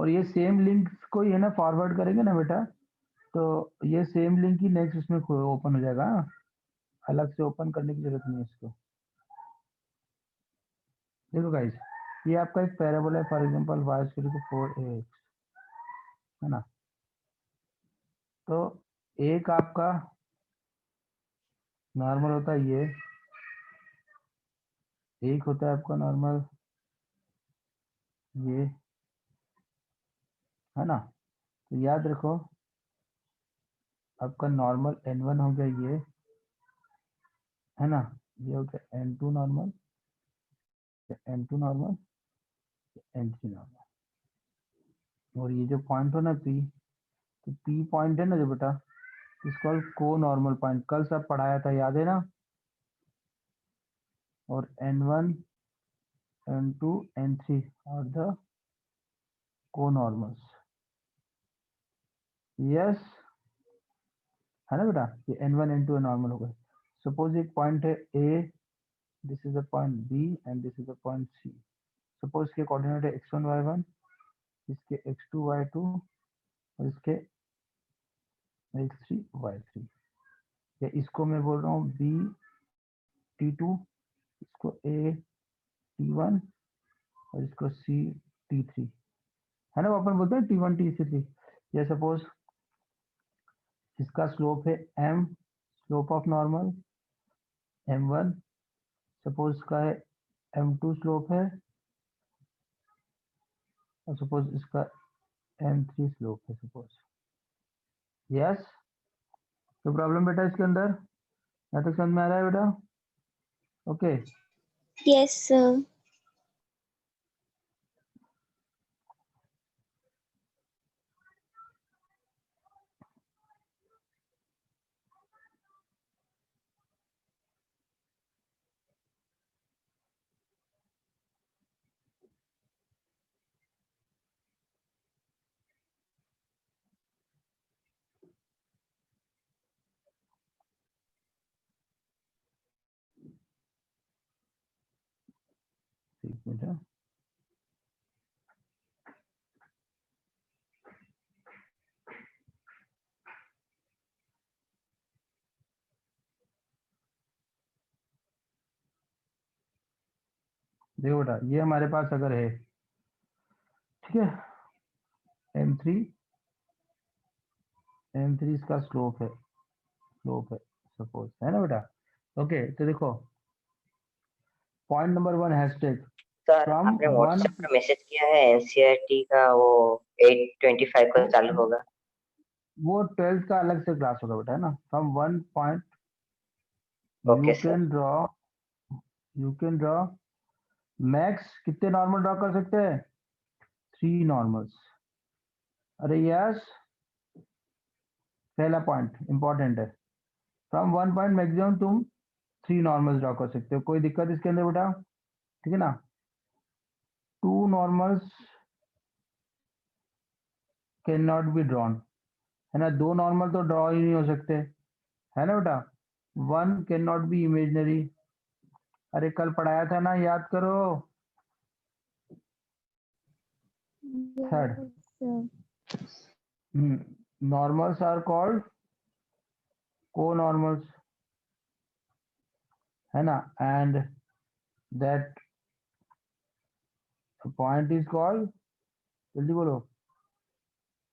और ये same link को ही है ना फॉरवर्ड करेंगे ना बेटा, तो ये सेम लिंक ही नेक्स्ट उसमें ओपन हो जाएगा, अलग से ओपन करने की जरूरत नहीं है इसको। देखो गाइस, ये आपका एक पैराबोला है, for example y is equal to 4ax, है ना। तो एक आपका नॉर्मल होता है ये, एक होता है आपका नॉर्मल ये, है ना। तो याद रखो आपका नॉर्मल n1 हो गया ये, है ना। ये हो गया n2 normal, n2 normal, n3 normal. और ये जो पॉइंट हो ना p, तो p पॉइंट है ना जो बेटा, इसको को नॉर्मल पॉइंट कल सब पढ़ाया था, याद है ना। और n1 n2 n3 और द को नॉर्मल्स, यस, है ना बेटा। ये n1 n2 नॉर्मल हो गए। सपोज एक पॉइंट है a, this is a point b and this is a point c। Suppose के कोऑर्डिनेट है x1 y1, इसके x2 y2 और इसके x3 y3। या इसको मैं बोल रहा हूँ b t2, इसको a t1 और इसको c t3, है ना। वो अपन बोलते हैं t1 t3। या सपोज इसका स्लोप है m, slope of normal m1, suppose इसका है m2 स्लोप है, और सपोज इसका m3 स्लोप है सपोज। यस, तो प्रॉब्लम बेटा इसके अंदर यहाँ तक समझ में आ रहा है बेटा? ओके। Yes, sir. ठीक बेटा, देखो बेटा, ये हमारे पास अगर है, ठीक है, m3 इसका स्लोप है सपोज, है ना बेटा। ओके, तो देखो point number 1 hashtag sir from आपने 1, व्हाट्सएप पर मैसेज किया है एनसीईआरटी का, वो 8:25 को चालू होगा। वो 12th का अलग से क्लास होगा बेटा, है ना। From 1 point okay sir. You can draw max कितने नॉर्मल ड्रॉ कर सकते हैं? 3 नॉर्मल्स। अरे यस, पहला पॉइंट इंपॉर्टेंट है। फ्रॉम 1 पॉइंट मैक्सिमम तुम 3 नॉर्मल्स ड्रॉ कर सकते हो, कोई दिक्कत इसके अंदर बेटा? ठीक है ना। 2 normals can not be drawn, है ना। 2 नॉर्मल तो ड्रॉ ही नहीं हो सकते, है ना बेटा। 1 कैन नॉट बी इमेजनरी। अरे कल पढ़ाया था ना, याद करो। Third, Yes, sir. Normals are called को नॉर्मल्स, है ना। And that point is called, जल्दी बोलो,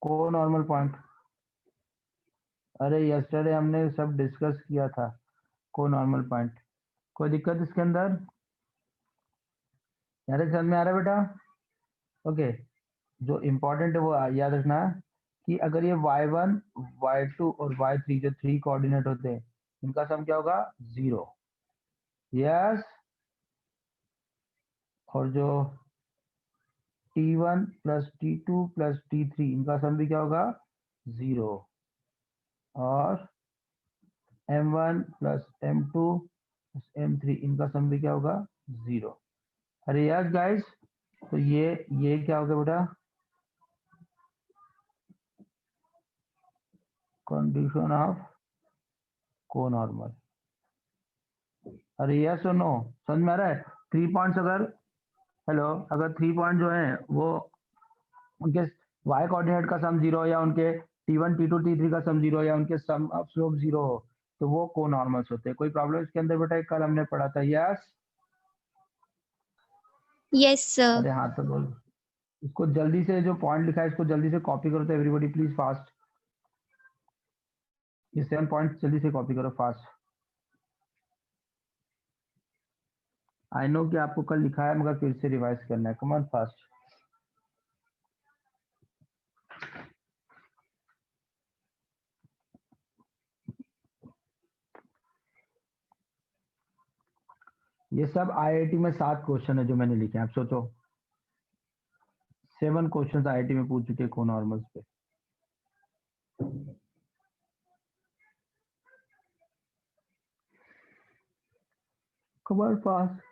को नॉर्मल पॉइंट। अरे यस्टरडे हमने सब डिस्कस किया था को नॉर्मल पॉइंट। कोई दिक्कत इसके अंदर? याद समझ में आ रहा है बेटा? ओके, जो इम्पोर्टेंट है वो याद रखना कि अगर ये y1 y2 और y3 जो 3 कोऑर्डिनेट होते हैं, इनका सम क्या होगा? 0। यस, और जो t1 plus t2 plus t3 इनका सम भी क्या होगा? 0। और m1 plus m2 plus m3 इनका सम भी क्या होगा? 0। अरे यस गाइस, तो ये क्या होगा बेटा? कंडीशन ऑफ को नॉर्मल। अरे यस और नो, समझ में आ रहा है? 3 पॉइंट्स अगर, हेलो, अगर 3 पॉइंट जो है वो उनके y कोऑर्डिनेट का सम 0 या उनके t1 t2 t3 का सम 0 या उनके सम ऑफ स्लोप 0 हो तो वो कोनॉर्मल्स होते हैं। कोई प्रॉब्लम इसके अंदर बेटा? कल हमने पढ़ा था। Yes Yes, sir. अरे हाँ तो बोल। इसको जल्दी से जो पॉइंट लिखा है इसको जल्दी से कॉपी करो तो एवरीबॉडी प्लीज फास्ट। ये 7 पॉइंट जल्दी से कॉपी करो फास्ट। आई नो कि आपको कल लिखा है मगर फिर से रिवाइज करना है। Come on fast. ये सब आईआईटी में 7 क्वेश्चन है जो मैंने लिखे हैं। आप सोचो 7 क्वेश्चन आईआईटी में पूछ चुके कोनॉर्मल्स पे। Come on fast.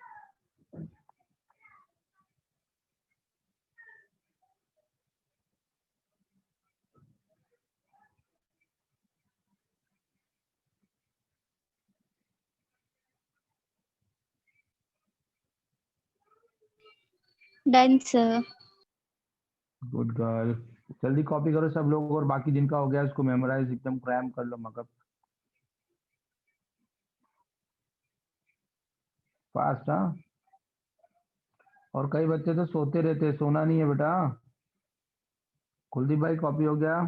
Done, sir. Good girl. जल्दी कॉपी करो सब लोग और बाकी जिनका हो गया उसको मेमोराइज एकदम क्रैम कर लो मगर फास्ट। हाँ और कई बच्चे तो सोते रहते हैं। सोना नहीं है बेटा। कुलदीप भाई कॉपी हो गया?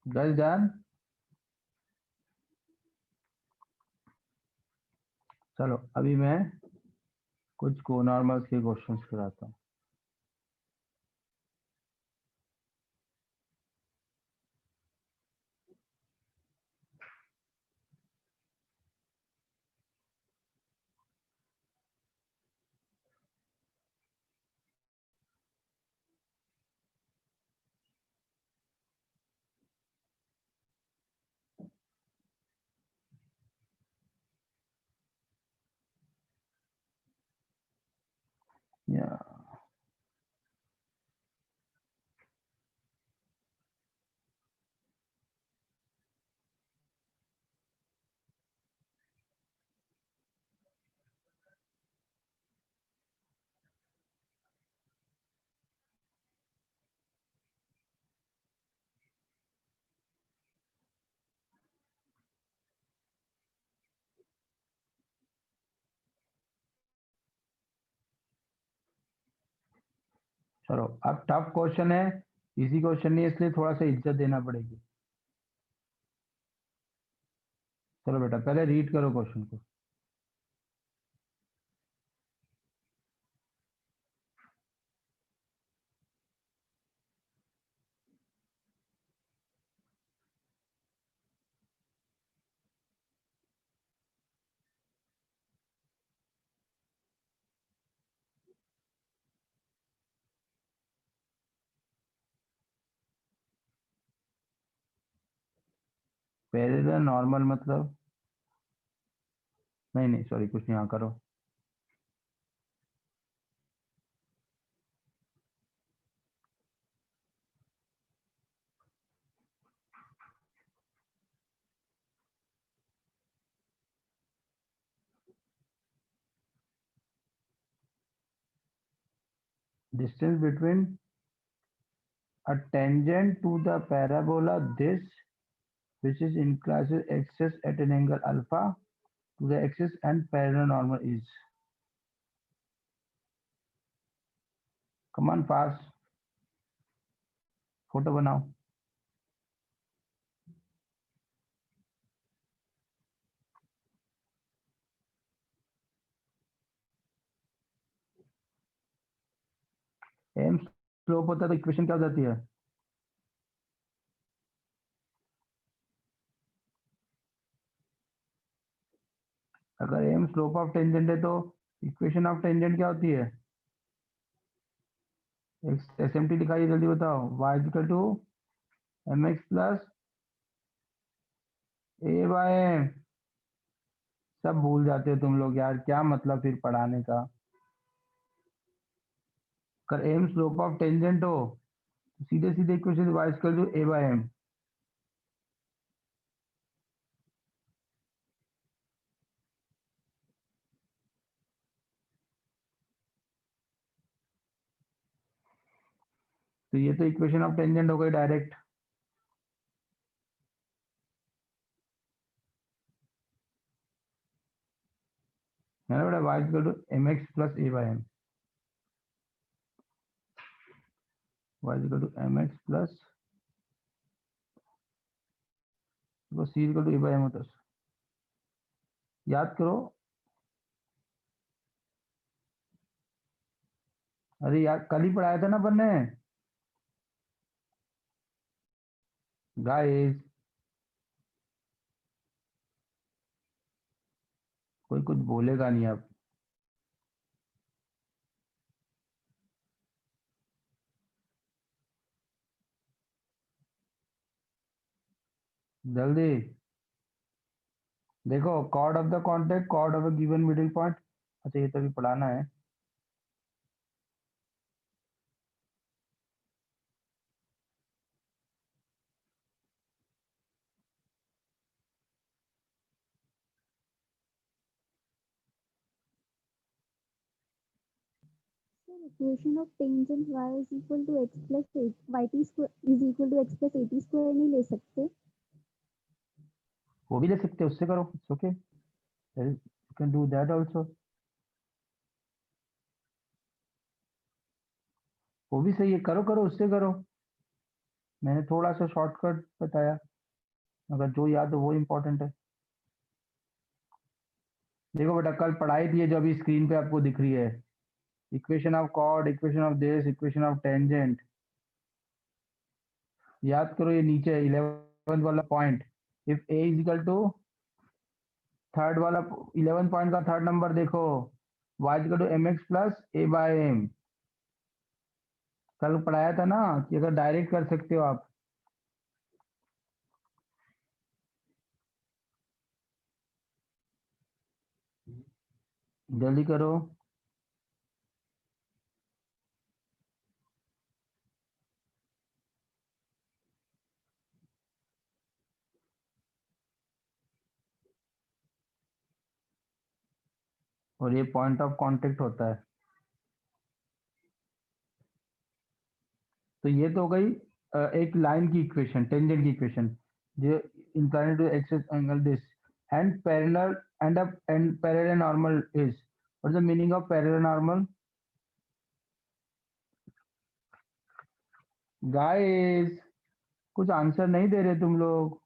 गर्ल जान चलो अभी मैं कुछ कोनॉर्मल्स के क्वेश्चंस कराता हूँ। या चलो अब टफ क्वेश्चन है। इजी क्वेश्चन नहीं है इसलिए थोड़ा सा इज्जत देना पड़ेगी। चलो बेटा पहले रीड करो क्वेश्चन को। पैरेलल नॉर्मल मतलब नहीं नहीं सॉरी कुछ नहीं। हाँ करो। Distance between a tangent to the parabola this which is inclines axis at an angle alpha to the axis and parallel normal is come on fast photo बनाओ। M slope होता है तो इक्वेशन क्या हो जाती है? अगर एम स्लोप ऑफ टेंजेंट है तो इक्वेशन ऑफ टेंजेंट क्या होती है? एस एम टी दिखाइए जल्दी बताओ। y equal to mx plus a by m. सब भूल जाते हो तुम लोग यार, क्या मतलब फिर पढ़ाने का। अगर एम स्लोप ऑफ टेंजेंट हो तो सीधे सीधे इक्वेशन डिवाइड कर दो ए बाय एम। तो ये तो इक्वेशन ऑफ टेंजेंट हो गई डायरेक्ट। है ना बेटा, y equal to m x plus a by m. Y equal to m x plus c equal to a by m होता है। याद करो। अरे यार कल ही पढ़ाया था ना अपन ने गाइस। कोई कुछ बोलेगा नहीं अब। जल्दी देखो, chord of the contact, chord of a given middle point. अच्छा ये तो अभी पढ़ाना है। Sir, equation of tangent y is equal to x plus 8 yt square is equal to x plus 80 square नहीं ले सकते? वो भी ले सकते हो, उससे करो, it's okay, you can do that also. वो भी सही है, करो करो उससे करो। मैंने थोड़ा सा शॉर्टकट बताया, अगर जो याद हो वो इम्पोर्टेंट है। देखो बेटा, कल पढ़ाई थी जो अभी स्क्रीन पे आपको दिख रही है, equation of chord, equation of this, equation of tangent. याद करो, ये नीचे 11th वाला point, if a is equal to third वाला 11 पॉइंट का थर्ड नंबर देखो, y is equal to m x plus a by m. कल पढ़ाया था ना कि अगर डायरेक्ट कर सकते हो आप। जल्दी करो। और ये पॉइंट ऑफ कांटेक्ट होता है। तो ये तो हो गई एक लाइन की इक्वेशन, टेंजेंट की इक्वेशन, जो inclined to axis angle this and parallel and parallel normal is, what is the meaning of parallel normal guys? कुछ आंसर नहीं दे रहे तुम लोग।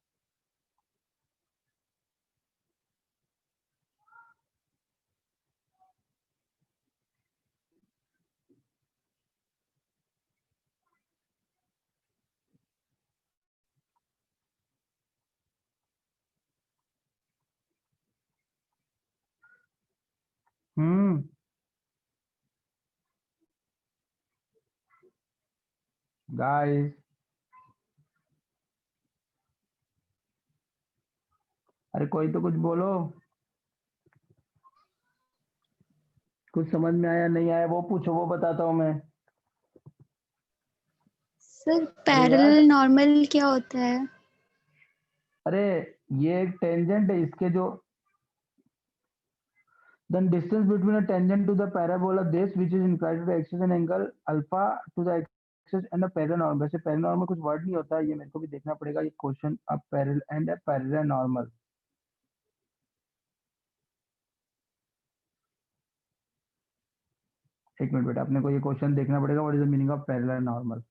हम्म गाइस, अरे कोई तो कुछ बोलो। कुछ समझ में आया नहीं आया वो पूछो, वो बताता हूँ मैं। सर अरे यार, पैरेलल नॉर्मल क्या होता है? अरे ये एक टेंजेंट है, इसके जो then distance between a tangent to the parabola this which is inclined to the axis and angle alpha to the axis and a parallel normal। वैसे parallel normal कुछ वर्ड नहीं होता है, ये मेरे को भी देखना पड़ेगा। ये question a parallel and a parallel normal. एक मिनट बेटा, अपने को ये क्वेश्चन देखना पड़ेगा, what is the meaning of parallel normal.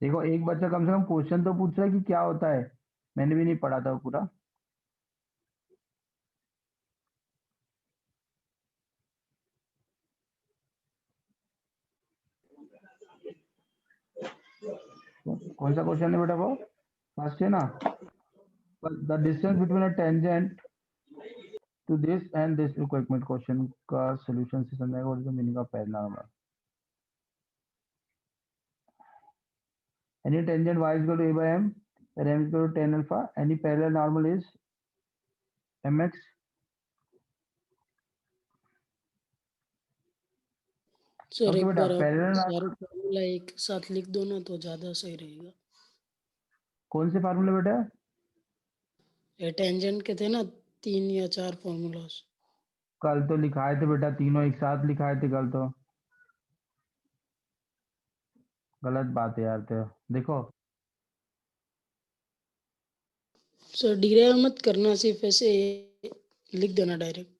देखो एक बच्चा कम से कम क्वेश्चन तो पूछ रहा है कि क्या होता है, मैंने भी नहीं पढ़ा था वो पूरा। कौन सा क्वेश्चन है बेटा वो? फर्स्ट है ना, the distance between a tangent to this and this. रुको एक मिनट, क्वेश्चन का सॉल्यूशन से समझाएगा what is the meaning of parallel normal. Any tangent y is equal to a by m, where m is equal to tan alpha. Any parallel normal is mx. Sir okay एक बेटा, बार आप parallel सारे formula एक साथ लिख दो ना तो ज्यादा सही रहेगा। कौन से फार्मूले बेटा? ये टेंजेंट के थे ना 3 या 4 फॉर्मूलाज। कल तो लिखाए थे बेटा, तीनों एक साथ लिखाए थे कल तो। गलत बात है यार, तो देखो सर डिराइव मत करना, सिर्फ ऐसे लिख देना डायरेक्ट।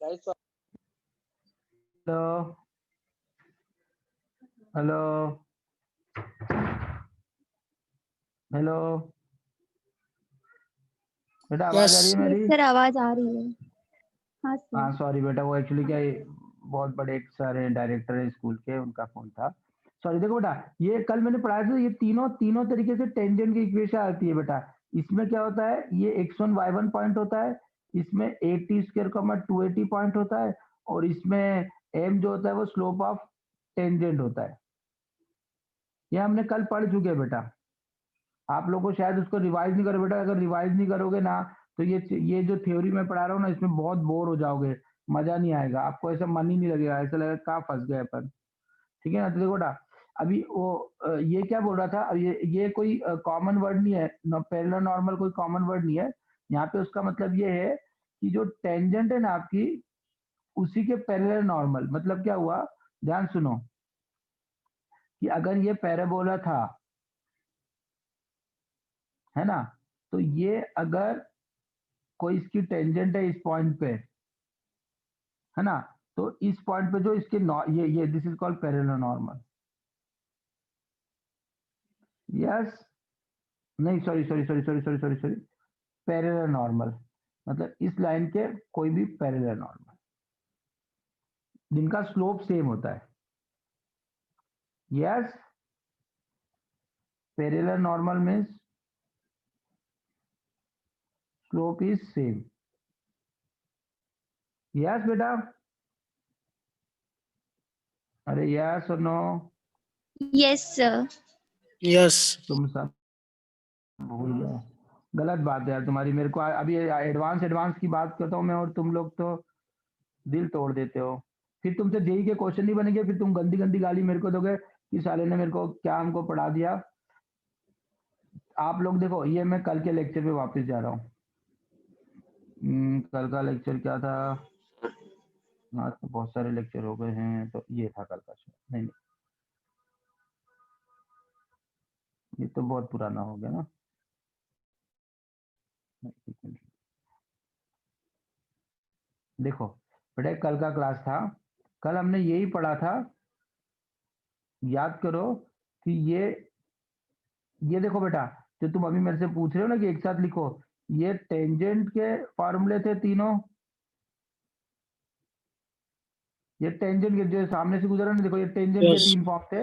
हेलो हेलो हेलो बेटा, आवाज आ रही है यस मेरी? सर आवाज आ रही है। हाँ सर। हाँ सॉरी बेटा, वो एक्चुअली क्या है, बहुत बड़े एक सर हैं, डायरेक्टर है स्कूल के, उनका फोन था। सॉरी। देखो बेटा, ये कल मैंने पढ़ाया था, ये तीनों तीनों तरीके से टेंजेंट की इक्वेशन आती है बेटा। इसमें क्या होता है, ये x1 y1 पॉइंट होता है, इसमें 80 स्क्वायर 280 पॉइंट होता है, और इसमें m जो होता है वो स्लोप ऑफ टेंजेंट होता है। ये हमने कल पढ़ चुके हैं बेटा। आप लोग को शायद उसको रिवाइज नहीं करो बेटा। अगर रिवाइज नहीं करोगे ना, तो ये जो थ्योरी मैं पढ़ा रहा हूँ ना, इसमें बहुत बोर हो जाओगे, मजा नहीं आएगा आपको, ऐसा मन ही नहीं लगेगा, ऐसा लगेगा कहाँ फंस गए अपन। ठीक है ना? तो देखो बेटा, अभी वो ये क्या बोल रहा था, अब ये कोई कॉमन वर्ड नहीं है, पैरेलल नॉर्मल कोई कॉमन वर्ड नहीं है यहाँ पे। उसका मतलब ये है कि जो टेंजेंट है ना आपकी, उसी के पैरेलल नॉर्मल। मतलब क्या हुआ, ध्यान सुनो, कि अगर ये पैराबोला था, है ना, तो ये अगर कोई इसकी टेंजेंट है इस पॉइंट पे, है ना, तो इस पॉइंट पे जो इसके ये this is called parallel normal. Yes, नहीं sorry sorry sorry sorry sorry sorry sorry, parallel normal, मतलब इस लाइन के कोई भी पैरेलल नॉर्मल जिनका स्लोप सेम होता है। Yes, parallel normal means slope is same. Yes बेटा, अरे यस और नो? Yes sir. यस तुम सब भूल गए, गलत बात है यार तुम्हारी। मेरे को अभी एडवांस एडवांस की बात करता हूँ मैं, और तुम लोग तो दिल तोड़ देते हो। फिर तुमसे जेई के क्वेश्चन नहीं बनेंगे, फिर तुम गंदी गंदी गाली मेरे को दोगे कि साले ने मेरे को क्या हमको पढ़ा दिया। आप लोग देखो, ये मैं कल के लेक्चर पे वापस जा रहा हूँ। कल का लेक्चर क्या था? हाँ, तो बहुत सारे लेक्चर हो गए हैं, तो ये था कल का नहीं नहीं, ये तो बहुत पुराना हो गया ना। एक मिनट। देखो बेटा, कल का क्लास था, कल हमने यही पढ़ा था, याद करो, कि ये देखो बेटा, जो तुम अभी मेरे से पूछ रहे हो ना कि एक साथ लिखो, ये टेंजेंट के फॉर्मूले थे तीनों। ये टेंजेंट के जो सामने से गुजरा ना, देखो ये टेंजेंट के यस तीन फॉर्म थे,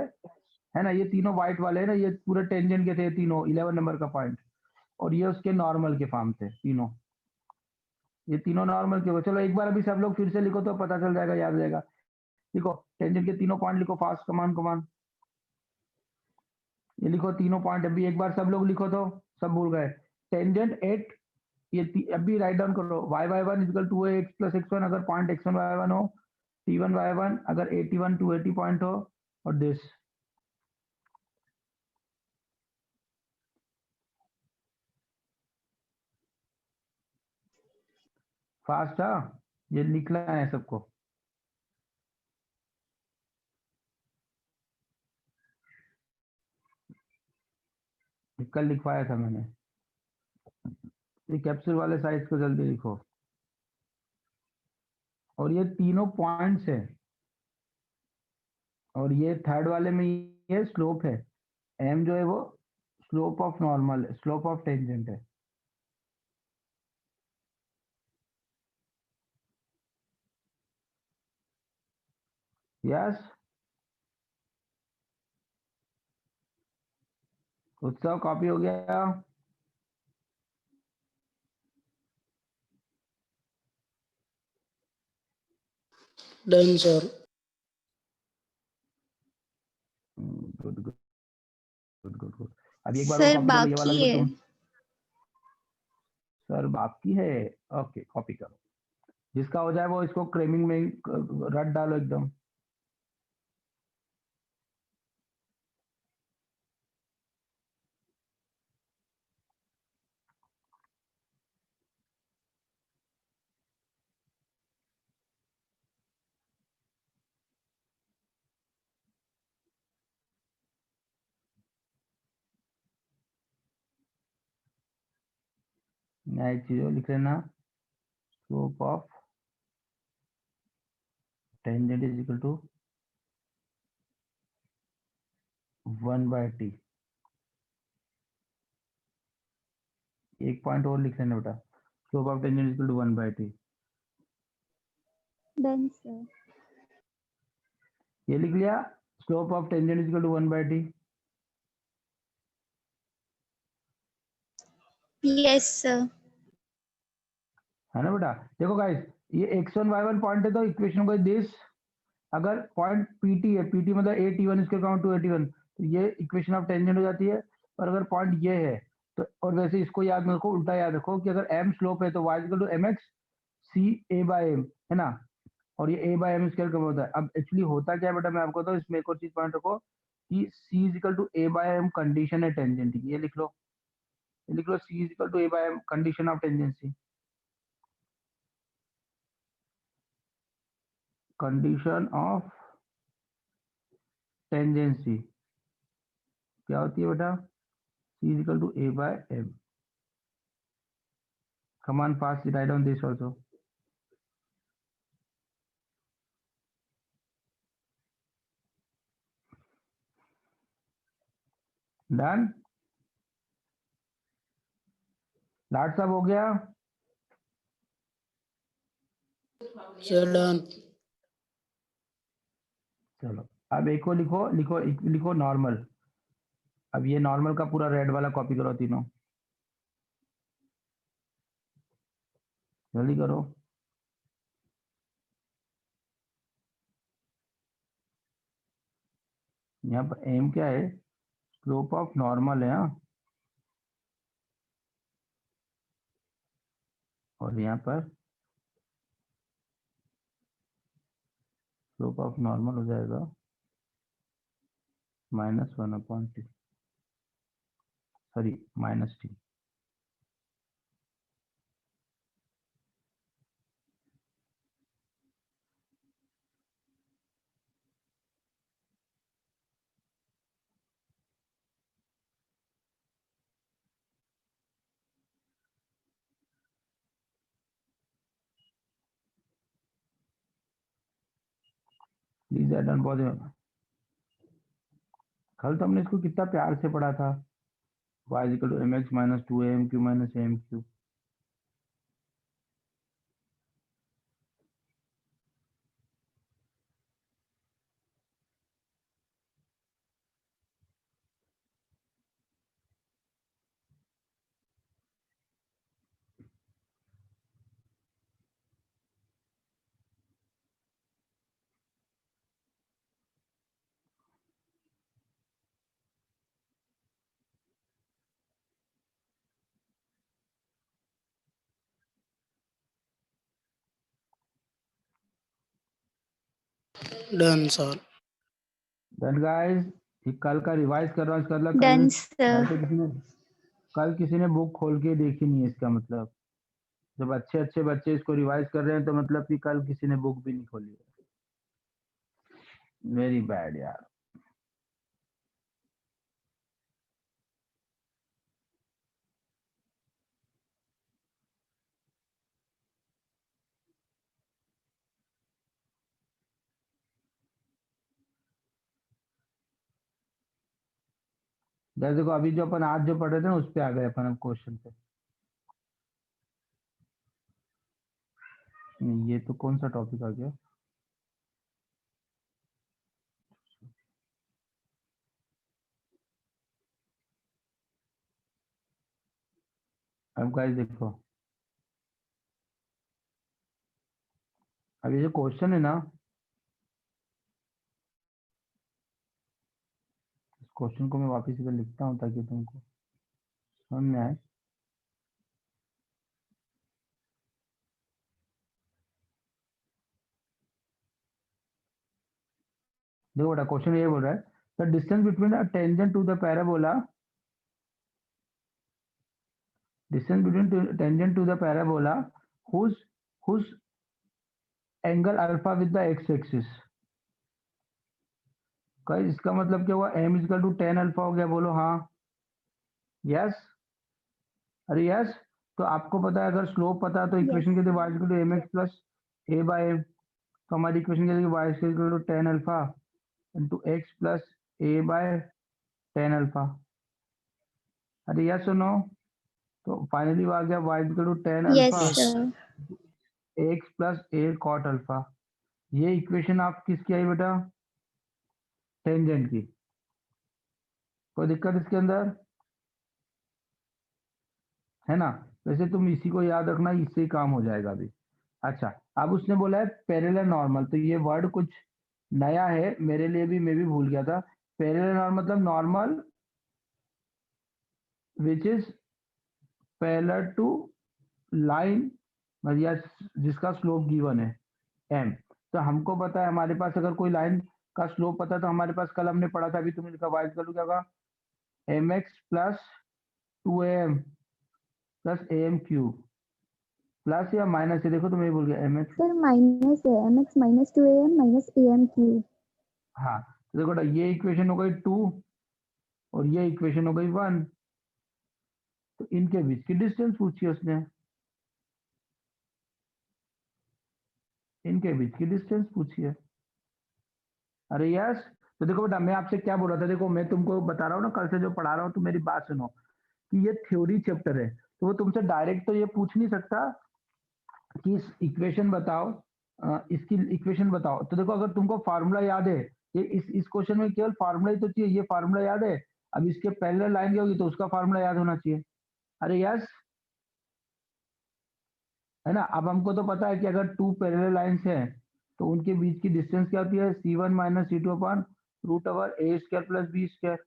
है ना, ये तीनों व्हाइट वाले है ना, ये पूरे टेंजेंट के थे तीनों, 11 नंबर का पॉइंट। और ये उसके नॉर्मल के फॉर्म थे तीनों, ये तीनों नॉर्मल के हो। चलो एक बार अभी सब लोग फिर से लिखो तो पता चल जाएगा, याद रहेगा। लिखो टेंजेंट के तीनों पॉइंट, लिखो फास्ट, कमान कमान, ये लिखो तीनों पॉइंट। अभी एक बार सब लोग लिखो तो, सब भूल गए। टेंजेंट एट, ये अभी राइट डाउन करो, y y one equal to x plus x one, अगर point x one y one हो, टी वन वाई वन अगर 81 280 पॉइंट हो, और दिस फास्ट। हाँ, ये लिखना है सबको। कल लिखवाया था मैंने, ये कैप्सूल वाले साइज को जल्दी लिखो। और ये तीनों पॉइंट्स है, और ये थर्ड वाले में ये स्लोप है, एम जो है वो slope of normal, slope of tangent है। यस, उत्सव कॉपी हो गया? Done sir. Good good good good good. अब एक बार और सर कॉपी कर लो, ये वाला बाकी भी तो है। तुम। सर बाकी है, ओके कॉपी करो, जिसका हो जाए वो इसको क्रेमिंग में रट डालो एकदम। नया एक चीज और लिख लेना, slope of tangent is equal to 1/t। एक पॉइंट और लिख लेना बेटा, slope of tangent is equal to 1/t। Done, sir. ये लिख लिया, slope of tangent is equal to 1/t। Yes, sir. है ना बेटा। देखो गाइस, ये x1 y1 पॉइंट है तो इक्वेशन को दिस, अगर पॉइंट pt है, pt मतलब at1 इसके काउंट टू 81, तो ये इक्वेशन ऑफ टेंजेंट हो जाती है। और अगर पॉइंट ये है तो, और वैसे इसको याद रखो, उल्टा याद रखो कि अगर m स्लोप है तो y equal to mx c a/m, है ना। और ये a/m स्केल कम होता है। अब एक्चुअली होता क्या है बेटा, मैं आपको बताऊं, इसमें एक और चीज पॉइंट रखो कि c is equal to a/m condition है टेंजेंट की। ये लिख लो, ये लिख लो, c is equal to a/m condition of tangency. Condition of tangency क्या होती है बेटा, c is equal to a/m। come on fast, write down this also। Done, लाट सब हो गया। Sir done. चलो अब एक को लिखो, लिखो नॉर्मल। अब ये नॉर्मल का पूरा रेड वाला कॉपी करो तीनों, जल्दी करो। यहाँ पर एम क्या है, स्लोप ऑफ नॉर्मल है। हाँ, और यहाँ पर स्लोप ऑफ नॉर्मल हो जाएगा -1/t, sorry -t। Please add on pause. कल तो हमने इसको कितना प्यार से पढ़ा था, y is equal to mx minus 2amq minus amq। Done sir. Then guys, ये कल का रिवाइज कर रहा हूँ, इसका मतलब Done, कल sir. तो किसी ने बुक खोल के देखी नहीं है। इसका मतलब जब अच्छे अच्छे बच्चे इसको रिवाइज कर रहे हैं तो मतलब कि कल किसी ने बुक भी नहीं खोली है। वेरी बैड यार। जैसे देखो अभी जो अपन आज जो पढ़ रहे थे ना, उस पे आ गए अपन अब क्वेश्चन पे। नहीं, ये तो कौन सा टॉपिक आ गया। अब गाइस देखो, अब ये जो क्वेश्चन है ना, इस क्वेश्चन को मैं वापस इधर लिखता हूँ ताकि तुमको समझ में आए। देखो बेटा, क्वेश्चन ये बोल रहा है, the distance between a tangent to the parabola, distance between tangent to the parabola whose angle alpha with the x axis। Guys इसका मतलब क्या हुआ, m equal to tan alpha हो गया, बोलो हाँ। यस, अरे यस। तो आपको पता है, अगर स्लोप पता है तो Yes, इक्वेशन के लिए y sir. Equal to mx plus a/m। तो हमारी इक्वेशन क्या है, y square equal to tan alpha into x plus a by tan alpha. अरे यस और नो? तो फाइनली आ गया y equal to tan Yes, alpha Yes. sir. X plus a cot alpha. ये इक्वेशन आप किसकी आई बेटा? टेंजेंट की। कोई दिक्कत इसके अंदर है ना? वैसे तुम इसी को याद रखना, इससे ही काम हो जाएगा अभी। अच्छा, अब उसने बोला है पैरेलल नॉर्मल, तो ये वर्ड कुछ नया है मेरे लिए भी, मैं भी भूल गया था। पैरेलल नॉर्मल मतलब normal which is parallel to line, मतलब जिसका स्लोप गिवन है एम। तो हमको पता है हमारे पास अगर कोई लाइन का स्लोप पता है तो हमारे पास कल हमने पढ़ा था, अभी तुमने लिखा वाई इक्वल टू क्या होगा, m x plus two m plus a m cube plus या माइनस है, देखो तुम ये बोल गया m x. Sir, minus mx minus 2am minus am cube. हाँ, तो देखो बेटा ये इक्वेशन हो गई 2 और ये इक्वेशन हो गई 1। तो इनके बीच की डिस्टेंस पूछी उसने, इनके बीच की डिस्टेंस पूछी है। अरे यस, तो देखो बेटा मैं आपसे क्या बोल रहा था, देखो मैं तुमको बता रहा हूँ ना कल से जो पढ़ा रहा हूँ, तो मेरी बात सुनो कि ये थ्योरी चैप्टर है, तो वो तुमसे डायरेक्ट तो ये पूछ नहीं सकता कि इस इक्वेशन बताओ, इसकी इक्वेशन बताओ। तो देखो अगर तुमको फार्मूला याद है, ये इस क्वेश्चन में केवल फार्मूला ही तो चाहिए, ये फार्मूला याद है। अब इसके पहले लाइन क्या होगी तो उसका फार्मूला याद होना चाहिए। अरे यस, है ना? अब हमको तो पता है कि अगर टू पैरेलल लाइंस हैं तो उनके बीच की डिस्टेंस क्या होती है, C1 minus C2 upon root over a square plus b square.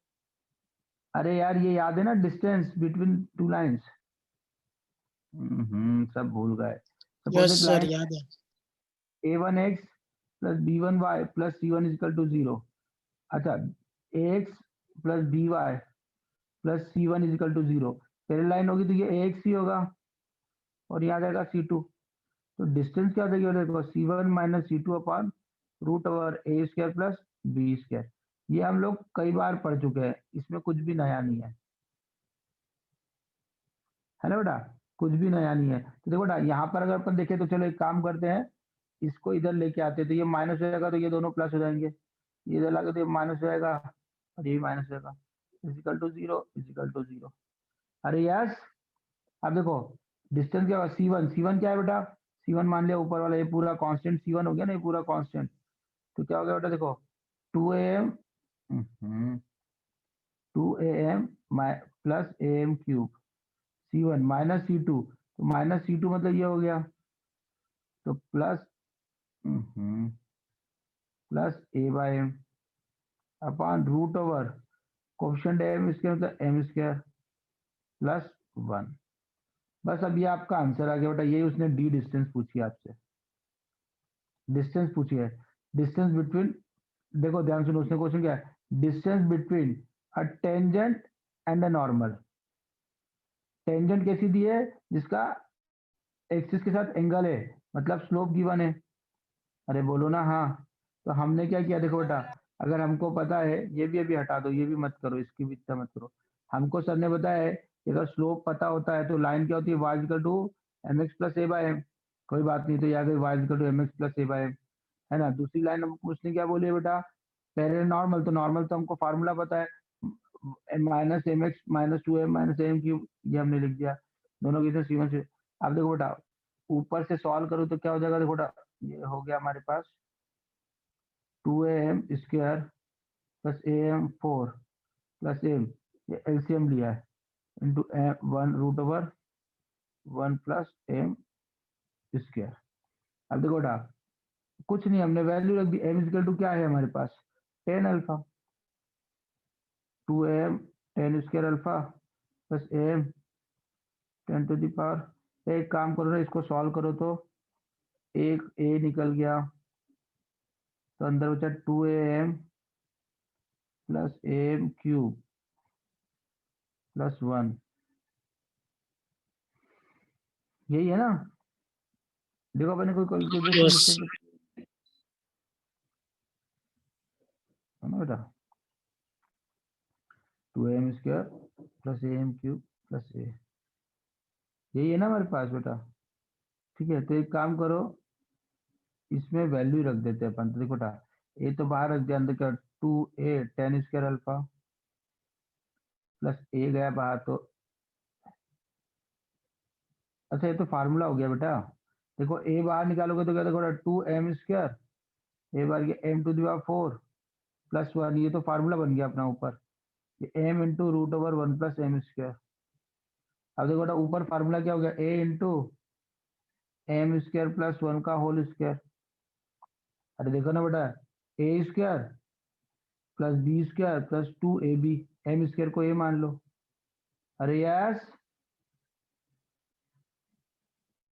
अरे यार ये याद है ना, डिस्टेंस बिटवीन टू लाइंस। सब भूल गए। सपोज Yes, एक sir. लाइन याद है. a1x plus b1y plus c1 equal to 0। अच्छा, ax plus by plus c1 equal to 0 parallel line होगी तो ये ax ही होगा और यहाँ जाएगा c2। तो डिस्टेंस क्या देगी, देखो C1 minus C2 upon root over a square plus b square. ये हम लोग कई बार पढ़ चुके हैं, इसमें कुछ भी नया नहीं है ना बेटा? कुछ भी नया नहीं है। तो देखो बेटा यहाँ पर अगर अपन देखें तो चलो एक काम करते हैं, इसको इधर लेके आते हैं, तो ये माइनस हो जाएगा तो ये दोनों प्लस हो जाएंगे, ये इधर लाके तो ये माइनस हो जाएगा और ये भी माइनस हो जाएगा, equal to zero equal to zero. अरे यस, अब देखो डिस्टेंस क्या होगा, C1 क्या है बेटा, C1 मान लिया ऊपर वाला ये पूरा कांस्टेंट C1 हो गया ना, ये पूरा कांस्टेंट। तो क्या हो गया बेटा, देखो 2am 2am plus am cube C1 minus C2, तो माइनस C2 मतलब ये हो गया, तो plus plus a by m upon root over coefficient m square मतलब m स्क्वायर प्लस 1। बस अब ये आपका आंसर आ गया बेटा, यही उसने डी डिस्टेंस पूछी आपसे, डिस्टेंस पूछी है, डिस्टेंस बिटवीन। देखो ध्यान सुनो, उसने क्वेश्चन क्या है, distance between a tangent and a normal. Tangent कैसी दी है, जिसका एक्सिस के साथ एंगल है, मतलब स्लोप गिवन है। अरे बोलो ना हाँ। तो हमने क्या किया, देखो बेटा अगर हमको पता है, ये भी अभी हटा दो, ये भी मत करो, इसकी भी इतना मत करो। हमको सर ने बताया है कि अगर स्लोप पता होता है तो लाइन क्या होती है, y equal to m x plus a by m. कोई बात नहीं, तो यहाँ गई y equal to m x plus a by m, है ना? दूसरी लाइन उसने क्या बोली है बेटा, पैरेलल नॉर्मल, तो नॉर्मल तो हमको फार्मूला पता है, minus m x minus two m minus m cube, ये हमने लिख दिया दोनों की C1 से। अब देखो बेटा ऊपर से सॉल्व करो तो क्या हो जाएगा, देखो बेटा ये हो गया हमारे पास 2am square plus am 4 plus m, ये एलसीएम लिया है, into one root over 1 plus m square. अब देखो बेटा कुछ नहीं, हमने वैल्यू रख दी, m इक्वल टू क्या है हमारे पास, 10 alpha, 2am 10 square alpha plus am 10 to the power. एक काम करो ना, इसको सॉल्व करो तो एक a निकल गया, तो अंदर बचा 2am plus am cube plus 1, यही है ना? देखो अपने कोई कैलकुलेशन Yes. मिस्टेक है ना बेटा, 2am square plus am cube plus a, यही है ना हमारे पास बेटा? ठीक है, तो एक काम करो, इसमें वैल्यू रख देते हैं अपन। तो देखो बेटा ए तो बाहर रख दिया, अंदर क्या 2a tan square alpha plus ए गया बाहर। तो अच्छा ये तो फार्मूला हो गया बेटा। देखो ए बाहर निकालोगे तो क्या देखो 2m स्क्वायर ए बार ये m to the power 4 plus 1, ये तो फार्मूला बन गया अपना ऊपर, ये m into root over 1 plus m square. अब देखो बेटा ऊपर फार्मूला क्या हो गया, a into m square plus 1 का होल स्क्वायर। अरे देखो ना बेटा a square plus b square plus 2ab, m square को a मान लो। अरे यस